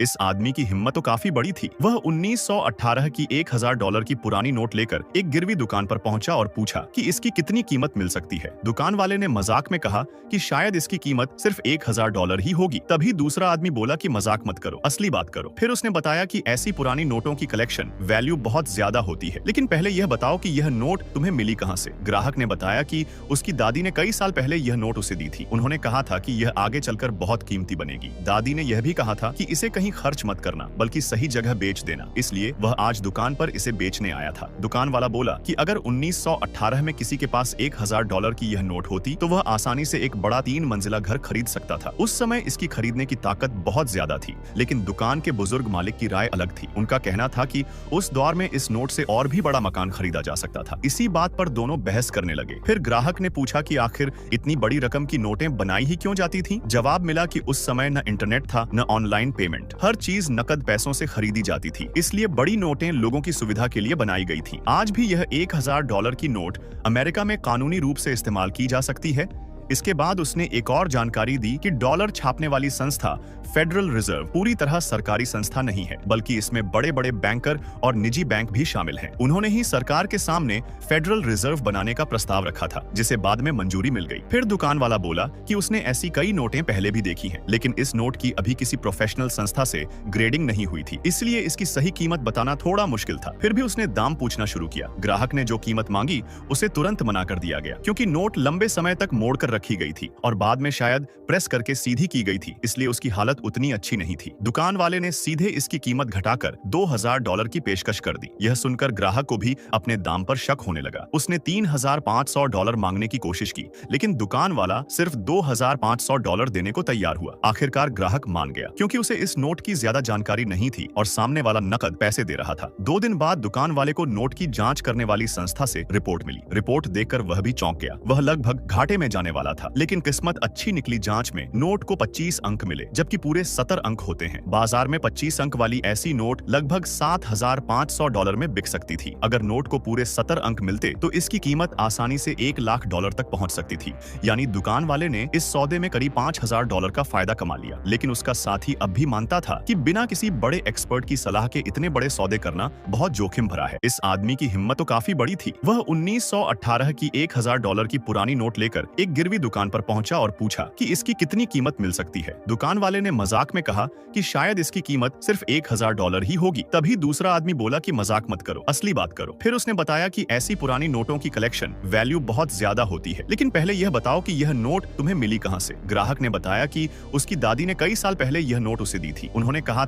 इस आदमी की हिम्मत तो काफी बड़ी थी। वह 1918 की $1000 की पुरानी नोट लेकर एक गिरवी दुकान पर पहुंचा और पूछा कि इसकी कितनी कीमत मिल सकती है। दुकान वाले ने मजाक में कहा कि शायद इसकी कीमत सिर्फ $1000 ही होगी। तभी दूसरा आदमी बोला कि मजाक मत करो, असली बात करो। फिर उसने बताया कि ऐसी पुरानी नोटों की कलेक्शन वैल्यू बहुत ज्यादा होती है, लेकिन पहले यह बताओ कि यह नोट तुम्हें मिली कहां से। ग्राहक ने बताया कि उसकी दादी ने कई साल पहले यह नोट उसे दी थी। उन्होंने कहा था कि यह आगे चलकर बहुत कीमती बनेगी। दादी ने यह भी कहा था कि इसे कहीं खर्च मत करना, बल्कि सही जगह बेच देना। इसलिए वह आज दुकान पर इसे बेचने आया था। दुकान वाला बोला कि अगर 1918 में किसी के पास $1000 की यह नोट होती तो वह आसानी से एक बड़ा 3 मंजिला घर खरीद सकता था। उस समय इसकी खरीदने की ताकत बहुत ज्यादा थी, लेकिन दुकान के बुजुर्ग मालिक की राय अलग थी। उनका कहना था कि उस दौर में इस नोट से और भी बड़ा मकान खरीदा जा सकता था। इसी बात पर दोनों बहस करने लगे। फिर ग्राहक ने पूछा कि आखिर इतनी बड़ी रकम की नोटें बनाई ही क्यों जाती थी। जवाब मिला कि उस समय न इंटरनेट था, न ऑनलाइन पेमेंट। हर चीज नकद पैसों से खरीदी जाती थी, इसलिए बड़ी नोटें लोगों की सुविधा के लिए बनाई गई थी। आज भी यह $1000 की नोट अमेरिका में कानूनी रूप से इस्तेमाल की जा सकती है। इसके बाद उसने एक और जानकारी दी कि डॉलर छापने वाली संस्था फेडरल रिजर्व पूरी तरह सरकारी संस्था नहीं है, बल्कि इसमें बड़े बड़े बैंकर और निजी बैंक भी शामिल हैं। उन्होंने ही सरकार के सामने फेडरल रिजर्व बनाने का प्रस्ताव रखा था, जिसे बाद में मंजूरी मिल गई। फिर दुकान वाला बोला कि उसने ऐसी कई नोटें पहले भी देखी हैं, लेकिन इस नोट की अभी किसी प्रोफेशनल संस्था से ग्रेडिंग नहीं हुई थी, इसलिए इसकी सही कीमत बताना थोड़ा मुश्किल था। फिर भी उसने दाम पूछना शुरू किया। ग्राहक ने जो कीमत मांगी उसे तुरंत मना कर दिया गया, क्योंकि नोट लंबे समय तक मोड़कर रखी गई थी और बाद में शायद प्रेस करके सीधी की गई थी, इसलिए उसकी हालत उतनी अच्छी नहीं थी। दुकान वाले ने सीधे इसकी कीमत घटाकर $2000 की पेशकश कर दी। यह सुनकर ग्राहक को भी अपने दाम पर शक होने लगा। उसने $3500 मांगने की कोशिश की, लेकिन दुकान वाला सिर्फ $2500 देने को तैयार हुआ। आखिरकार ग्राहक मान गया, क्योंकि उसे इस नोट की ज्यादा जानकारी नहीं थी और सामने वाला नकद पैसे दे रहा था। 2 दिन बाद दुकान वाले को नोट की जांच करने वाली संस्था से रिपोर्ट मिली। रिपोर्ट देखकर वह भी चौंक गया। वह लगभग घाटे में जाने वाला था, लेकिन किस्मत अच्छी निकली। जांच में नोट को 25 अंक मिले, जबकि पूरे 70 अंक होते हैं। बाजार में 25 अंक वाली ऐसी नोट लगभग $7500 में बिक सकती थी। अगर नोट को पूरे 70 अंक मिलते तो इसकी कीमत आसानी से $1 लाख तक पहुंच सकती थी। यानी दुकान वाले ने इस सौदे में करीब $5000 का फायदा कमा लिया। लेकिन उसका साथी अब भी मानता था कि बिना किसी बड़े एक्सपर्ट की सलाह के इतने बड़े सौदे करना बहुत जोखिम भरा है। इस आदमी की हिम्मत तो काफी बड़ी थी। वह 1918 की $1000 की पुरानी नोट लेकर एक गिरवी दुकान पर पहुंचा और पूछा कि इसकी कितनी कीमत मिल सकती है। दुकान वाले ने मजाक में कहा कि शायद इसकी कीमत सिर्फ $1000 ही होगी। तभी दूसरा आदमी बोला कि मजाक मत करो, असली बात करो। फिर उसने बताया कि ऐसी पुरानी नोटों की कलेक्शन वैल्यू बहुत ज्यादा होती है, लेकिन पहले यह बताओ कि यह नोट तुम्हें मिली कहां से। ग्राहक ने बताया कि उसकी दादी ने कई साल पहले यह नोट उसे दी थी। उन्होंने कहा